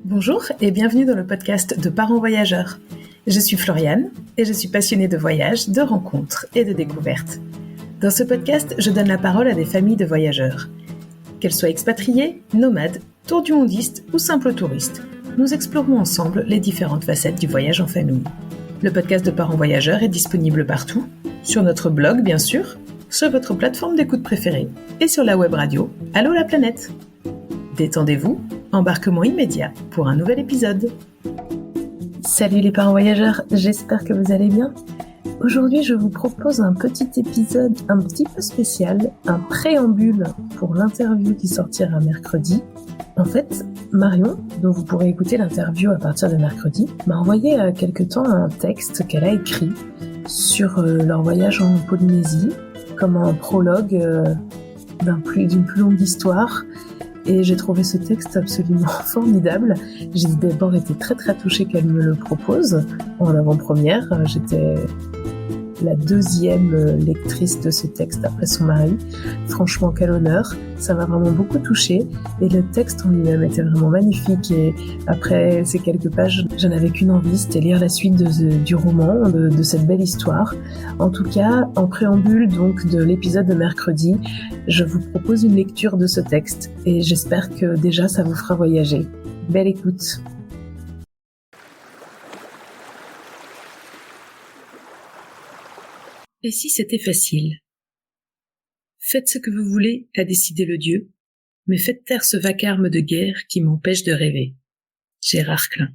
Bonjour et bienvenue dans le podcast de Parents Voyageurs. Je suis Floriane et je suis passionnée de voyages, de rencontres et de découvertes. Dans ce podcast, je donne la parole à des familles de voyageurs. Qu'elles soient expatriées, nomades, tour du mondiste ou simples touristes, nous explorons ensemble les différentes facettes du voyage en famille. Le podcast de Parents Voyageurs est disponible partout, sur notre blog bien sûr, sur votre plateforme d'écoute préférée et sur la web radio Allô la planète. Détendez-vous, embarquement immédiat pour un nouvel épisode. Salut les parents voyageurs, j'espère que vous allez bien. Aujourd'hui, je vous propose un petit épisode un petit peu spécial, un préambule pour l'interview qui sortira mercredi. En fait, Marion, dont vous pourrez écouter l'interview à partir de mercredi, m'a envoyé il y a quelque temps un texte qu'elle a écrit sur leur voyage en Polynésie, comme un prologue d'une plus longue histoire. Et j'ai trouvé ce texte absolument formidable. J'ai d'abord été très très touchée qu'elle me le propose en avant-première. J'étais la deuxième lectrice de ce texte après son mari. Franchement, quel honneur. Ça m'a vraiment beaucoup touchée. Et le texte en lui-même était vraiment magnifique. Et après ces quelques pages, je n'avais qu'une envie, c'était lire la suite du roman, de cette belle histoire. En tout cas, en préambule donc de l'épisode de mercredi, je vous propose une lecture de ce texte. Et j'espère que déjà ça vous fera voyager. Belle écoute. Et si c'était facile ? Faites ce que vous voulez, a décidé le Dieu, mais faites taire ce vacarme de guerre qui m'empêche de rêver. Gérard Klein.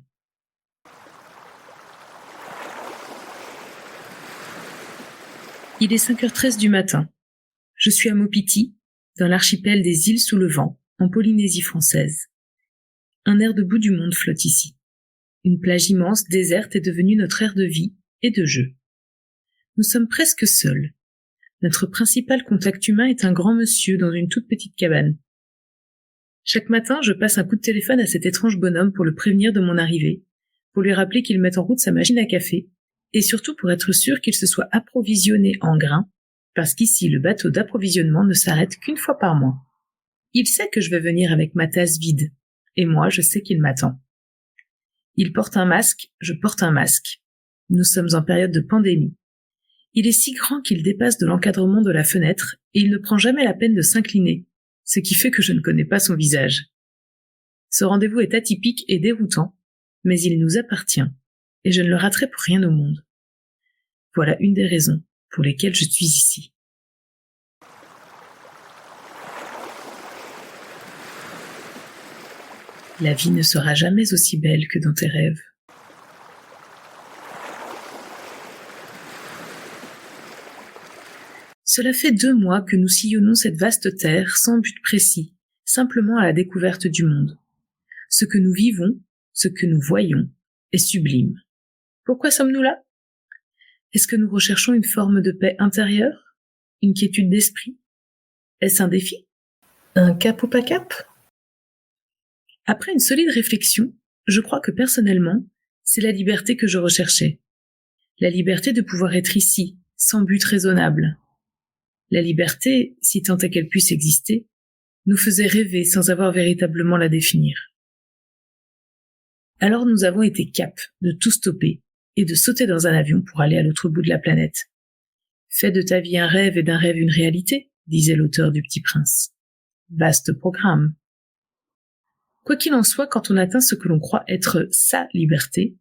Il est 5h13 du matin. Je suis à Maupiti, dans l'archipel des îles sous le vent, en Polynésie française. Un air de bout du monde flotte ici. Une plage immense, déserte, est devenue notre aire de vie et de jeu. Nous sommes presque seuls. Notre principal contact humain est un grand monsieur dans une toute petite cabane. Chaque matin, je passe un coup de téléphone à cet étrange bonhomme pour le prévenir de mon arrivée, pour lui rappeler qu'il mette en route sa machine à café, et surtout pour être sûr qu'il se soit approvisionné en grains, parce qu'ici, le bateau d'approvisionnement ne s'arrête qu'une fois par mois. Il sait que je vais venir avec ma tasse vide, et moi, je sais qu'il m'attend. Il porte un masque, je porte un masque. Nous sommes en période de pandémie. Il est si grand qu'il dépasse de l'encadrement de la fenêtre et il ne prend jamais la peine de s'incliner, ce qui fait que je ne connais pas son visage. Ce rendez-vous est atypique et déroutant, mais il nous appartient et je ne le raterai pour rien au monde. Voilà une des raisons pour lesquelles je suis ici. La vie ne sera jamais aussi belle que dans tes rêves. Cela fait 2 mois que nous sillonnons cette vaste terre sans but précis, simplement à la découverte du monde. Ce que nous vivons, ce que nous voyons, est sublime. Pourquoi sommes-nous là ? Est-ce que nous recherchons une forme de paix intérieure ? Une quiétude d'esprit ? Est-ce un défi ? Un cap ou pas cap ? Après une solide réflexion, je crois que personnellement, c'est la liberté que je recherchais. La liberté de pouvoir être ici, sans but raisonnable. La liberté, si tant est qu'elle puisse exister, nous faisait rêver sans avoir véritablement la définir. Alors nous avons été cap de tout stopper et de sauter dans un avion pour aller à l'autre bout de la planète. Fais de ta vie un rêve et d'un rêve une réalité, disait l'auteur du Petit Prince. Vaste programme. Quoi qu'il en soit, quand on atteint ce que l'on croit être sa liberté,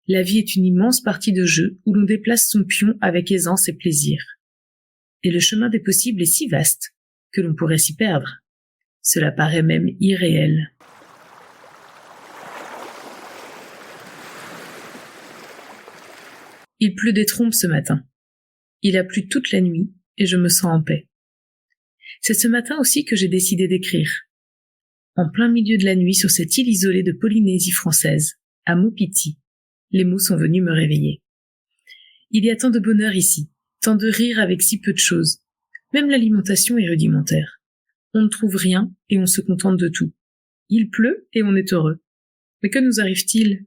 la vie est une immense partie de jeu où l'on déplace son pion avec aisance et plaisir. Et le chemin des possibles est si vaste que l'on pourrait s'y perdre. Cela paraît même irréel. Il pleut des trompes ce matin. Il a plu toute la nuit et je me sens en paix. C'est ce matin aussi que j'ai décidé d'écrire. En plein milieu de la nuit sur cette île isolée de Polynésie française, à Maupiti, les mots sont venus me réveiller. Il y a tant de bonheur ici. Tant de rire avec si peu de choses. Même l'alimentation est rudimentaire. On ne trouve rien et on se contente de tout. Il pleut et on est heureux. Mais que nous arrive-t-il ?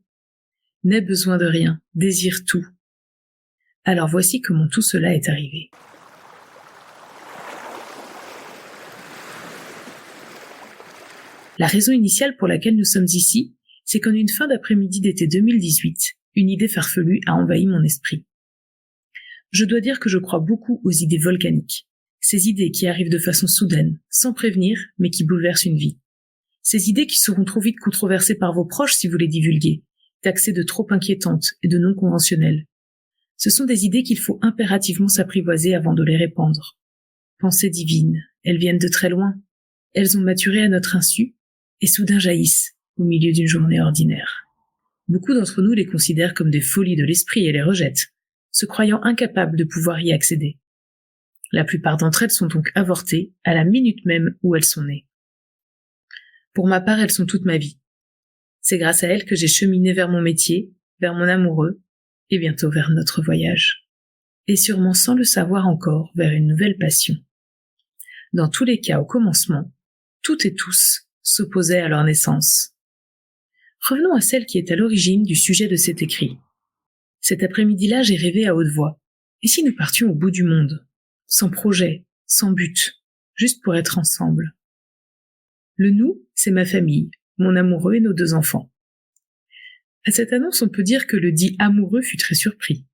N'aie besoin de rien, désire tout. Alors voici comment tout cela est arrivé. La raison initiale pour laquelle nous sommes ici, c'est qu'en une fin d'après-midi d'été 2018, une idée farfelue a envahi mon esprit. Je dois dire que je crois beaucoup aux idées volcaniques. Ces idées qui arrivent de façon soudaine, sans prévenir, mais qui bouleversent une vie. Ces idées qui seront trop vite controversées par vos proches si vous les divulguez, taxées de trop inquiétantes et de non conventionnelles. Ce sont des idées qu'il faut impérativement s'apprivoiser avant de les répandre. Pensées divines, elles viennent de très loin. Elles ont maturé à notre insu et soudain jaillissent au milieu d'une journée ordinaire. Beaucoup d'entre nous les considèrent comme des folies de l'esprit et les rejettent, se croyant incapables de pouvoir y accéder. La plupart d'entre elles sont donc avortées à la minute même où elles sont nées. Pour ma part, elles sont toute ma vie. C'est grâce à elles que j'ai cheminé vers mon métier, vers mon amoureux, et bientôt vers notre voyage. Et sûrement sans le savoir encore, vers une nouvelle passion. Dans tous les cas, au commencement, toutes et tous s'opposaient à leur naissance. Revenons à celle qui est à l'origine du sujet de cet écrit. Cet après-midi-là, j'ai rêvé à haute voix. Et si nous partions au bout du monde, sans projet, sans but, juste pour être ensemble? Le nous, c'est ma famille, mon amoureux et nos 2 enfants. À cette annonce, on peut dire que le dit amoureux fut très surpris.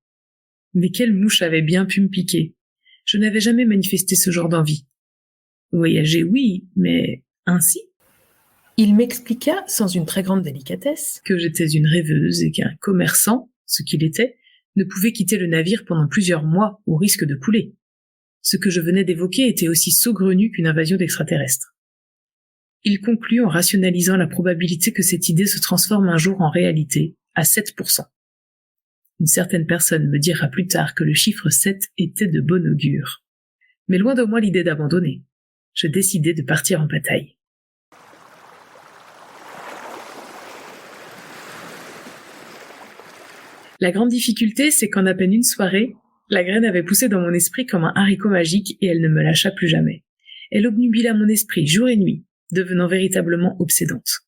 Mais quelle mouche avait bien pu me piquer? Je n'avais jamais manifesté ce genre d'envie. Voyager, oui, mais ainsi? Il m'expliqua, sans une très grande délicatesse, que j'étais une rêveuse et qu'un commerçant, ce qu'il était, ne pouvait quitter le navire pendant plusieurs mois au risque de couler. Ce que je venais d'évoquer était aussi saugrenu qu'une invasion d'extraterrestres. Il conclut en rationalisant la probabilité que cette idée se transforme un jour en réalité à 7%. Une certaine personne me dira plus tard que le chiffre 7 était de bon augure. Mais loin de moi l'idée d'abandonner. Je décidai de partir en bataille. La grande difficulté, c'est qu'en à peine une soirée, la graine avait poussé dans mon esprit comme un haricot magique et elle ne me lâcha plus jamais. Elle obnubila mon esprit jour et nuit, devenant véritablement obsédante.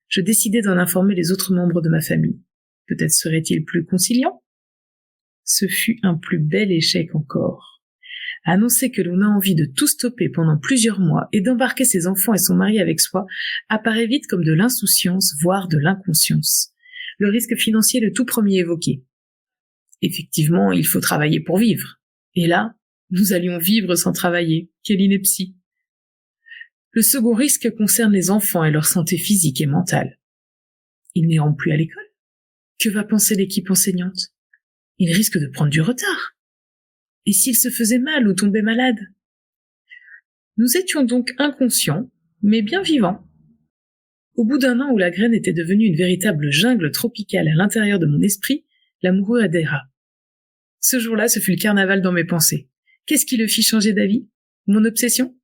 Je décidai d'en informer les autres membres de ma famille. Peut-être serait-il plus conciliant? Ce fut un plus bel échec encore. Annoncer que l'on a envie de tout stopper pendant plusieurs mois et d'embarquer ses enfants et son mari avec soi apparaît vite comme de l'insouciance, voire de l'inconscience. Le risque financier le tout premier évoqué. Effectivement, il faut travailler pour vivre. Et là, nous allions vivre sans travailler. Quelle ineptie! Le second risque concerne les enfants et leur santé physique et mentale. Ils n'iront plus à l'école. Que va penser l'équipe enseignante? Ils risquent de prendre du retard. Et s'ils se faisaient mal ou tombaient malades? Nous étions donc inconscients, mais bien vivants. Au bout d'un an où la graine était devenue une véritable jungle tropicale à l'intérieur de mon esprit, l'amoureux adhéra. Ce jour-là, ce fut le carnaval dans mes pensées. Qu'est-ce qui le fit changer d'avis? Mon obsession?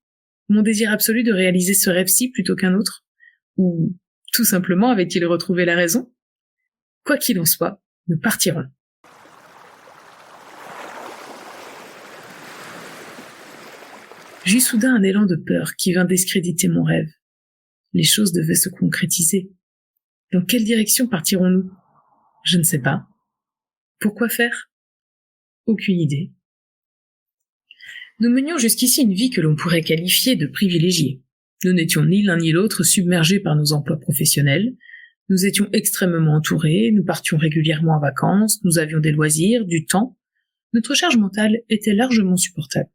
Mon désir absolu de réaliser ce rêve-ci plutôt qu'un autre? Ou, tout simplement, avait-il retrouvé la raison? Quoi qu'il en soit, nous partirons. J'eus soudain un élan de peur qui vint discréditer mon rêve. Les choses devaient se concrétiser. Dans quelle direction partirons-nous? Je ne sais pas. Pourquoi faire? Aucune idée. Nous menions jusqu'ici une vie que l'on pourrait qualifier de privilégiée. Nous n'étions ni l'un ni l'autre submergés par nos emplois professionnels. Nous étions extrêmement entourés, nous partions régulièrement en vacances, nous avions des loisirs, du temps. Notre charge mentale était largement supportable.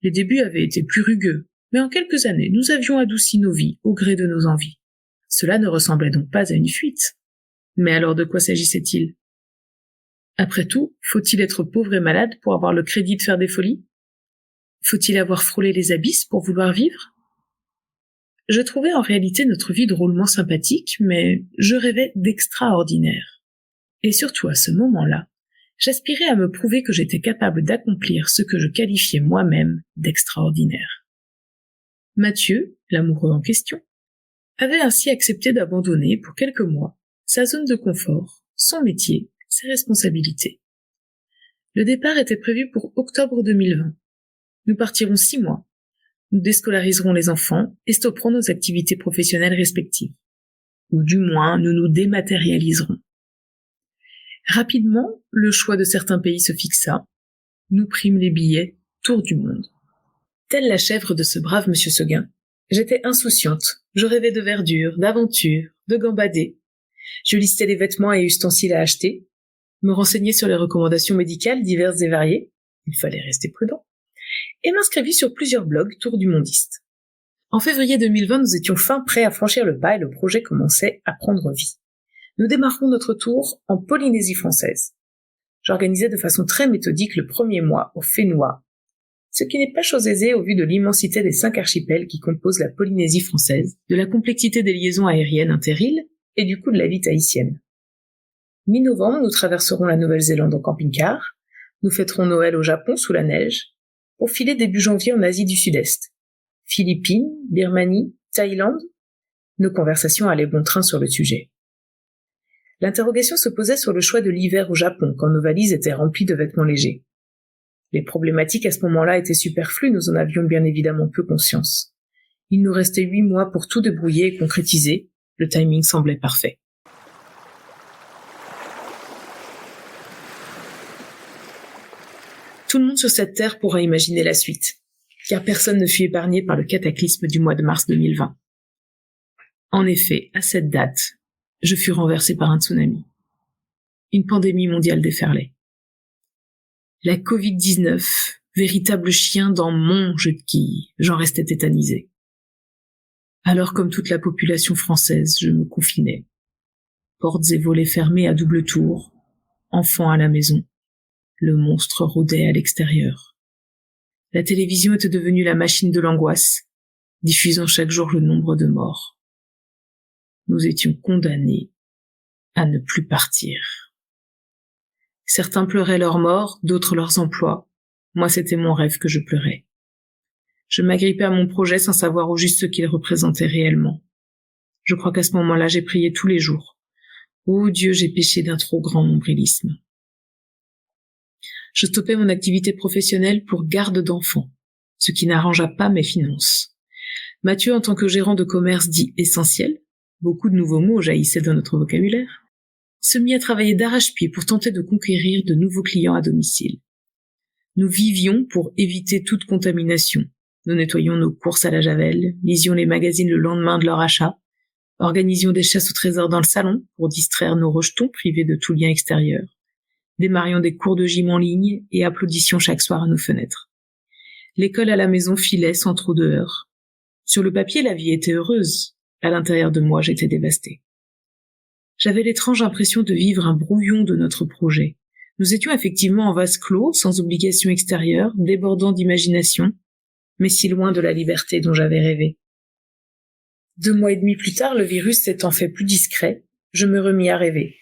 Les débuts avaient été plus rugueux, mais en quelques années, nous avions adouci nos vies au gré de nos envies. Cela ne ressemblait donc pas à une fuite. Mais alors de quoi s'agissait-il? Après tout, faut-il être pauvre et malade pour avoir le crédit de faire des folies? Faut-il avoir frôlé les abysses pour vouloir vivre? Je trouvais en réalité notre vie drôlement sympathique, mais je rêvais d'extraordinaire. Et surtout à ce moment-là, j'aspirais à me prouver que j'étais capable d'accomplir ce que je qualifiais moi-même d'extraordinaire. Mathieu, l'amoureux en question, avait ainsi accepté d'abandonner pour quelques mois sa zone de confort, son métier, ses responsabilités. Le départ était prévu pour octobre 2020. Nous partirons 6 mois. Nous déscolariserons les enfants et stopperons nos activités professionnelles respectives. Ou du moins, nous nous dématérialiserons. Rapidement, le choix de certains pays se fixa. Nous prîmes les billets, tour du monde. Telle la chèvre de ce brave monsieur Seguin, j'étais insouciante. Je rêvais de verdure, d'aventure, de gambader. Je listais les vêtements et ustensiles à acheter, me renseignais sur les recommandations médicales diverses et variées, il fallait rester prudent, et m'inscrivis sur plusieurs blogs tour du mondiste. En février 2020, nous étions fin prêts à franchir le pas et le projet commençait à prendre vie. Nous démarrons notre tour en Polynésie française. J'organisais de façon très méthodique le premier mois au Fénois, ce qui n'est pas chose aisée au vu de l'immensité des 5 archipels qui composent la Polynésie française, de la complexité des liaisons aériennes inter-îles et du coût de la vie tahitienne. Mi-novembre, nous traverserons la Nouvelle-Zélande en camping-car, nous fêterons Noël au Japon sous la neige, pour filer début janvier en Asie du Sud-Est. Philippines, Birmanie, Thaïlande, nos conversations allaient bon train sur le sujet. L'interrogation se posait sur le choix de l'hiver au Japon quand nos valises étaient remplies de vêtements légers. Les problématiques à ce moment-là étaient superflues, nous en avions bien évidemment peu conscience. Il nous restait 8 mois pour tout débrouiller et concrétiser, le timing semblait parfait. Tout le monde sur cette terre pourra imaginer la suite, car personne ne fut épargné par le cataclysme du mois de mars 2020. En effet, à cette date, je fus renversé par un tsunami. Une pandémie mondiale déferlait. La Covid-19, véritable chien dans mon jeu de quilles, j'en restais tétanisé. Alors, comme toute la population française, je me confinais. Portes et volets fermés à double tour, enfants à la maison. Le monstre rôdait à l'extérieur. La télévision était devenue la machine de l'angoisse, diffusant chaque jour le nombre de morts. Nous étions condamnés à ne plus partir. Certains pleuraient leur mort, d'autres leurs emplois. Moi, c'était mon rêve que je pleurais. Je m'agrippais à mon projet sans savoir au juste ce qu'il représentait réellement. Je crois qu'à ce moment-là, j'ai prié tous les jours. Ô Dieu, j'ai péché d'un trop grand nombrilisme. Je stoppais mon activité professionnelle pour garde d'enfants, ce qui n'arrangea pas mes finances. Mathieu, en tant que gérant de commerce dit essentiel, beaucoup de nouveaux mots jaillissaient dans notre vocabulaire, se mit à travailler d'arrache-pied pour tenter de conquérir de nouveaux clients à domicile. Nous vivions pour éviter toute contamination. Nous nettoyions nos courses à la javel, lisions les magazines le lendemain de leur achat, organisions des chasses au trésor dans le salon pour distraire nos rejetons privés de tout lien extérieur, démarrions des cours de gym en ligne et applaudissions chaque soir à nos fenêtres. L'école à la maison filait sans trop de heurts. Sur le papier, la vie était heureuse. À l'intérieur de moi, j'étais dévastée. J'avais l'étrange impression de vivre un brouillon de notre projet. Nous étions effectivement en vase clos, sans obligation extérieure, débordant d'imagination, mais si loin de la liberté dont j'avais rêvé. 2 mois et demi plus tard, le virus s'étant fait plus discret, je me remis à rêver.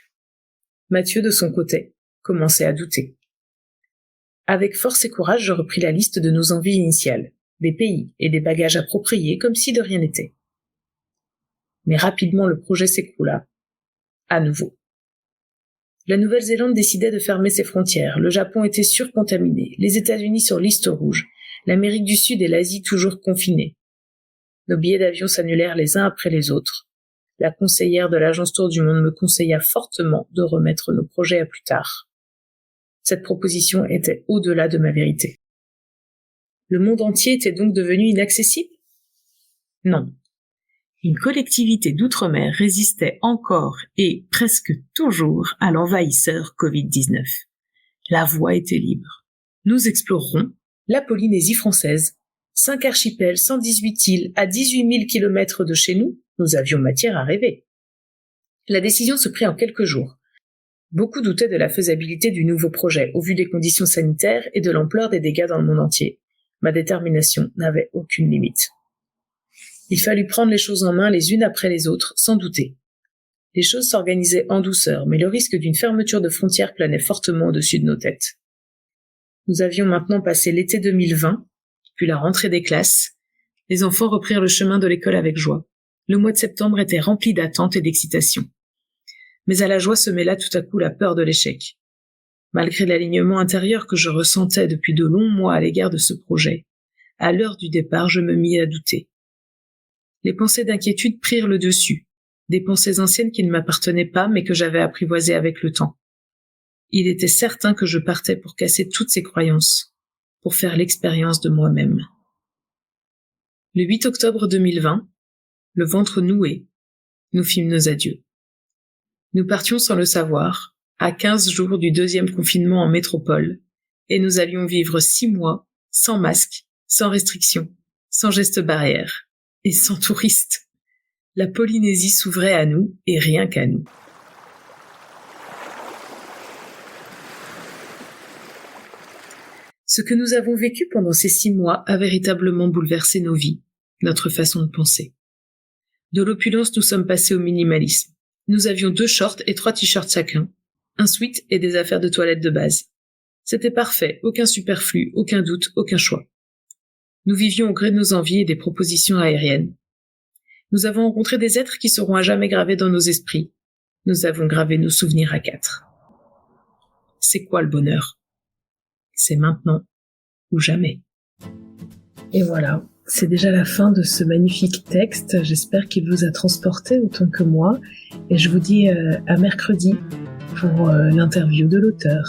Mathieu, de son côté, commençait à douter. Avec force et courage, je repris la liste de nos envies initiales, des pays et des bagages appropriés comme si de rien n'était. Mais rapidement le projet s'écroula, à nouveau. La Nouvelle-Zélande décidait de fermer ses frontières, le Japon était surcontaminé, les États-Unis sur liste rouge, l'Amérique du Sud et l'Asie toujours confinées. Nos billets d'avion s'annulèrent les uns après les autres. La conseillère de l'agence Tour du Monde me conseilla fortement de remettre nos projets à plus tard. Cette proposition était au-delà de ma vérité. Le monde entier était donc devenu inaccessible ? Non. Une collectivité d'outre-mer résistait encore et presque toujours à l'envahisseur Covid-19. La voie était libre. Nous explorerons la Polynésie française. 5 archipels, 118 îles, à 18 000 kilomètres de chez nous, nous avions matière à rêver. La décision se prit en quelques jours. Beaucoup doutaient de la faisabilité du nouveau projet, au vu des conditions sanitaires et de l'ampleur des dégâts dans le monde entier. Ma détermination n'avait aucune limite. Il fallut prendre les choses en main les unes après les autres, sans douter. Les choses s'organisaient en douceur, mais le risque d'une fermeture de frontières planait fortement au-dessus de nos têtes. Nous avions maintenant passé l'été 2020, puis la rentrée des classes. Les enfants reprirent le chemin de l'école avec joie. Le mois de septembre était rempli d'attentes et d'excitation. Mais à la joie se mêla tout à coup la peur de l'échec. Malgré l'alignement intérieur que je ressentais depuis de longs mois à l'égard de ce projet, à l'heure du départ, je me mis à douter. Les pensées d'inquiétude prirent le dessus, des pensées anciennes qui ne m'appartenaient pas mais que j'avais apprivoisées avec le temps. Il était certain que je partais pour casser toutes ces croyances, pour faire l'expérience de moi-même. Le 8 octobre 2020, le ventre noué, nous fîmes nos adieux. Nous partions sans le savoir, à 15 jours du 2e confinement en métropole, et nous allions vivre 6 mois sans masque, sans restrictions, sans gestes barrières, et sans touristes. La Polynésie s'ouvrait à nous, et rien qu'à nous. Ce que nous avons vécu pendant ces 6 mois a véritablement bouleversé nos vies, notre façon de penser. De l'opulence, nous sommes passés au minimalisme. Nous avions 2 shorts et 3 t-shirts chacun, un sweat et des affaires de toilette de base. C'était parfait, aucun superflu, aucun doute, aucun choix. Nous vivions au gré de nos envies et des propositions aériennes. Nous avons rencontré des êtres qui seront à jamais gravés dans nos esprits. Nous avons gravé nos souvenirs à 4. C'est quoi le bonheur ? C'est maintenant ou jamais. Et voilà, c'est déjà la fin de ce magnifique texte. J'espère qu'il vous a transporté autant que moi. Et je vous dis à mercredi pour l'interview de l'auteur.